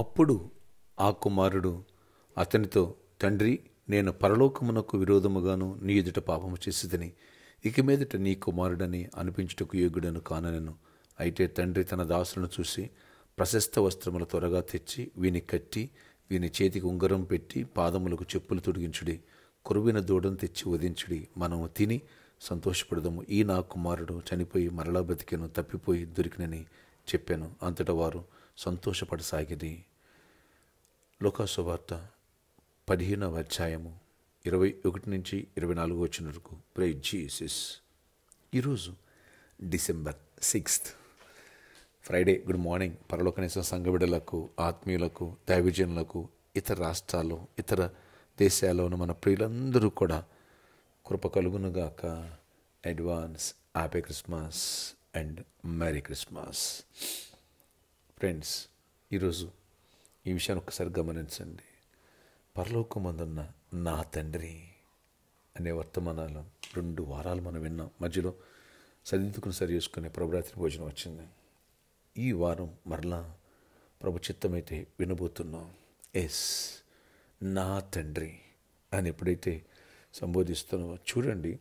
అప్పుడు ఆ కుమారుడు అతనితో, తండ్రి, నేను పరలోకమునకు విరోధముగాను నీ ఎదుట పాపము చేసిదని, ఇక మీదట నీ కుమారుడని అనిపించుటకు యోగ్యుడను కాననెను. అయితే తండ్రి తన దాసులను చూసి, ప్రశస్త వస్త్రములు త్వరగా తెచ్చి వీని కట్టి, వీని చేతికి ఉంగరం పెట్టి, పాదములకు చెప్పులు తొడిగించుడి, కొరువిన దూడను తెచ్చి వధించుడి, మనము తిని సంతోషపడదాము. ఈ నా కుమారుడు చనిపోయి మరలా బ్రతికెను, తప్పిపోయి దొరికినని చెప్పాను. అంతటా వారు సంతోషపడసాగిరి. లూకా సువార్త 15వ అధ్యాయము 21 నుంచి 24 వచ్చిన వరకు. Praise Jesus. ఈరోజు December 6th Friday. Good morning. పరలోకనేశ్వర సంఘ బిడ్డలకు, ఆత్మీయులకు, దైవజనులకు, ఇతర రాష్ట్రాల్లో, ఇతర దేశాల్లో ఉన్న మన ప్రియులందరూ కూడా కృప కలుగునుగాక. Advance happy Christmas and merry Christmas. Friends, ఈరోజు ఈ విషయాన్ని ఒకసారి గమనించండి. పరలోకమందున్న నా తండ్రి అనే వర్తమానాలు 2 వారాలు మనం విన్నాం. మధ్యలో సరిదిద్దుకుని సరి చేసుకునే ప్రభురాత్రి భోజనం వచ్చింది. ఈ వారం మరలా ప్రభు చిత్తమైతే వినబోతున్నాం. ఎస్, నా తండ్రి అని ఎప్పుడైతే సంబోధిస్తున్నామో చూడండి,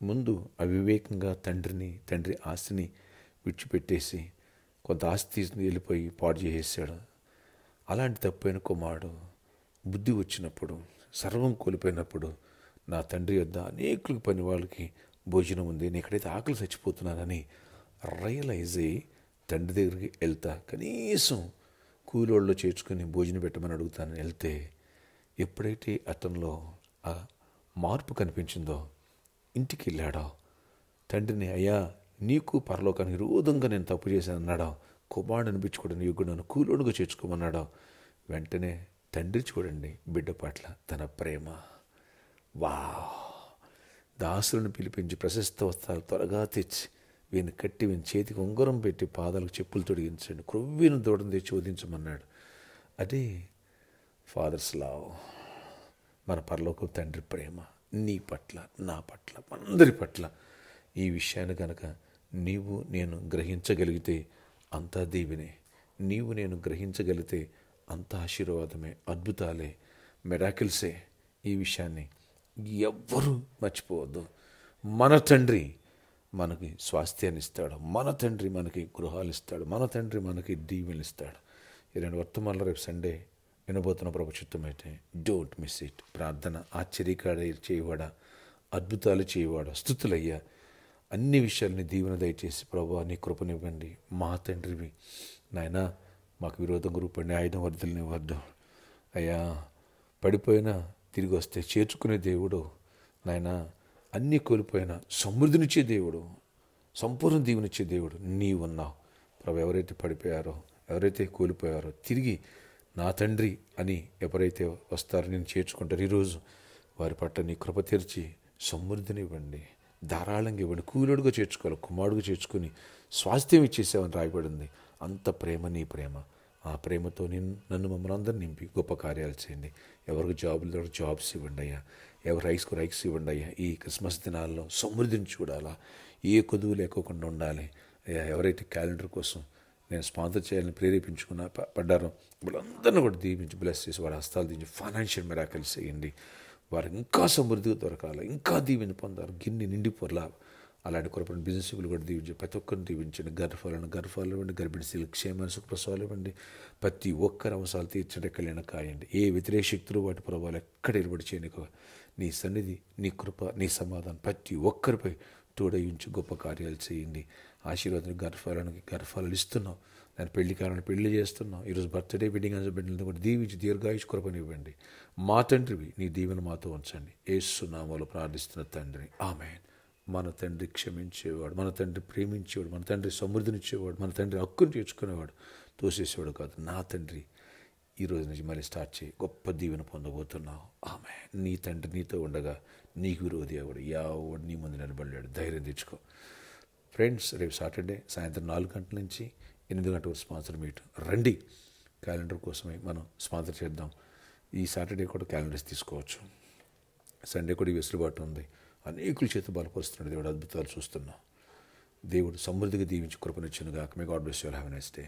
ముందు అవివేకంగా తండ్రి ఆస్తిని విడిచిపెట్టేసి కొంత ఆస్తి తీసుకుని వెళ్ళిపోయి పాడు చేసేసాడు. అలాంటి తప్పైన కుమారుడు బుద్ధి వచ్చినప్పుడు, సర్వం కోల్పోయినప్పుడు, నా తండ్రి వద్ద అనేకులకు పని వాళ్ళకి భోజనం ఉంది, నేను ఎక్కడైతే ఆకలి చచ్చిపోతున్నానని రియలైజ్ అయ్యి తండ్రి దగ్గరికి వెళ్తా, కనీసం కూలోళ్ళు చేర్చుకొని భోజనం పెట్టమని అడుగుతానని వెళ్తే, ఎప్పుడైతే అతనిలో ఆ మార్పు కనిపించిందో, ఇంటికి వెళ్ళాడో, తండ్రిని, అయ్యా నీకు పరలోకానికి విరోధంగా నేను తప్పు చేశాను అన్నాడో, కుమారుడు అనిపించుకోవడం యోగుడు కూలోడుగా చేర్చుకోమన్నాడో, వెంటనే తండ్రి చూడండి బిడ్డ పట్ల తన ప్రేమ. వా! దాసులను పిలిపించి ప్రశస్త వస్త్రాలు త్వరగా తెచ్చి వీని కట్టి వీని చేతికి ఉంగరం పెట్టి పాదాలకు చెప్పులు తొడిగించండి, క్రొవ్విన దూడను తెచ్చి వధించమన్నాడు. అదే ఫాదర్స్ లవ్. మన పరలోక తండ్రి ప్రేమ నీ పట్ల, నా పట్ల, మనందరి పట్ల. ఈ విషయాన్ని కనుక నీవు నేను గ్రహించగలిగితే అంతా దీవెనే. నీవు నేను గ్రహించగలిగితే అంత ఆశీర్వాదమే, అద్భుతాలే, మెరాకిల్సే. ఈ విషయాన్ని ఎవ్వరూ మర్చిపోవద్దు. మన తండ్రి మనకి స్వాస్థ్యాన్ని ఇస్తాడు, మన తండ్రి మనకి గృహాలు ఇస్తాడు, మన తండ్రి మనకి దీవెనలు ఇస్తాడు. ఈ 2 వర్తమానాలు రేపు సండే వినబోతున్న ప్రభు చిత్తమైతే డోంట్ మిస్ ఇట్. ప్రార్థన, ఆశ్చర్యకార్య చేయవాడా, అద్భుతాలు చేయవాడా, స్తుతులయ్యా, అన్ని విషయాలని దీవెన దయచేసి ప్రభువా నీ కృపనివ్వండి. మా తండ్రివి నాయనా, మాకు విరోధంగా రూపండి ఆయుధం వర్ధల్ని వద్దు అయ్యా. పడిపోయినా తిరిగి వస్తే చేర్చుకునే దేవుడు నాయనా, అన్నీ కోల్పోయినా సమృద్ధినిచ్చే దేవుడు, సంపూర్ణ దీవెనిచ్చే దేవుడు నీవున్నావు ప్రభు. ఎవరైతే పడిపోయారో, ఎవరైతే కోల్పోయారో, తిరిగి నా తండ్రి అని ఎవరైతే వస్తారో, నేను చేర్చుకుంటారు, ఈరోజు వారి పట్ల నీ కృప తెరిచి సమృద్ధినివ్వండి, ధారాళంగా ఇవ్వండి. కూలుడుగా చేర్చుకోవాలి, కుమారుడుగా చేర్చుకుని స్వాస్థ్యం ఇచ్చేసావని రాయబడింది. అంత ప్రేమ నీ ప్రేమ. ఆ ప్రేమతో నన్ను మమ్మల్ని అందరినీ నింపి గొప్ప కార్యాలు చేయండి. ఎవరికి జాబులు జాబ్స్ ఇవ్వండి అయ్యా, ఎవరు రైక్స్ ఇవ్వండి అయ్యా. ఈ క్రిస్మస్ దినాల్లో సమృద్ధిని చూడాలా, ఏ కొదువు లేకోకుండా ఉండాలి అయ్యా. ఎవరైతే క్యాలెండర్ కోసం నేను స్పాన్సర్ చేయాలని ప్రేరేపించుకున్న పడ్డారో వాళ్ళందరినీ కూడా దీవించి బ్లెస్ చేసి వారి హస్తాలు దించి ఫైనాన్షియల్ మిరాకిల్స్ చేయండి. వారు ఇంకా సమృద్ధిగా దొరకాలి, ఇంకా దీవెని పొందాలి, గిన్నె నిండిపోర్లా. అలాంటి కొరపడిన బిజినెస్లు కూడా దీవించి ప్రతి ఒక్కరిని దీవించండి. గర్భాలు ఇవ్వండి, గర్భిణీ స్త్రీలకు క్షేమ సుఖప్రసవాలు ఇవ్వండి. ప్రతి ఒక్కరి అవసరాలు తీర్చడం కలిగిన కాయండి. ఏ వ్యతిరేక శక్తులు వాటి ప్రభావాలు ఎక్కడ నిలబడి చేయనిక నీ సన్నిధి, నీ కృప, నీ సమాధానం ప్రతి ఒక్కరిపై తోడయించి గొప్ప కార్యాలు చేయండి. ఆశీర్వాదం గర్భాలను ఇస్తున్నాం, నేను పెళ్లి కావాలని పెళ్లి చేస్తున్నాం. ఈరోజు బర్త్డే వెడ్డింగ్ బిడ్డలను కూడా దీవించి దీర్ఘాయుష్ కృపనివ్వండి. మా తండ్రివి నీ దీవెన మాతో ఉంచండి. యేసు నామములో ప్రార్థిస్తున్న తండ్రి, ఆమేన్. మన తండ్రి క్షమించేవాడు, మన తండ్రి ప్రేమించేవాడు, మన తండ్రి సమృద్ధినిచ్చేవాడు, మన తండ్రి హక్కును తీర్చుకునేవాడు, తోసేసేవాడు కాదు. నా తండ్రి ఈరోజు నుంచి మళ్ళీ స్టార్ట్ చేయి. గొప్ప దీవెన పొందబోతున్నావు. ఆమేన్. నీ తండ్రి నీతో ఉండగా నీకు విరోధి ఎవడు ఎవడు నీ ముందు నిలబడలేడు. ధైర్యం తెచ్చుకో. ఫ్రెండ్స్, రేపు సాటర్డే సాయంత్రం 4 గంటల నుంచి 8 గంటల వరకు స్పాన్సర్ మీట్ రండి. క్యాలెండర్ కోసమే మనం స్పాన్సర్ చేద్దాం. ఈ సాటర్డే కూడా క్యాలెండర్స్ తీసుకోవచ్చు. సండే కూడా ఈ వెసులుబాటు ఉంది. అనేకుల చేత బలపరుస్తున్నాడు దేవుడు, అద్భుతాలు చూస్తున్నాం. దేవుడు సమృద్ధిగా దీవించి కృపనిచ్చునుగాక. May God bless you all. Have a nice day.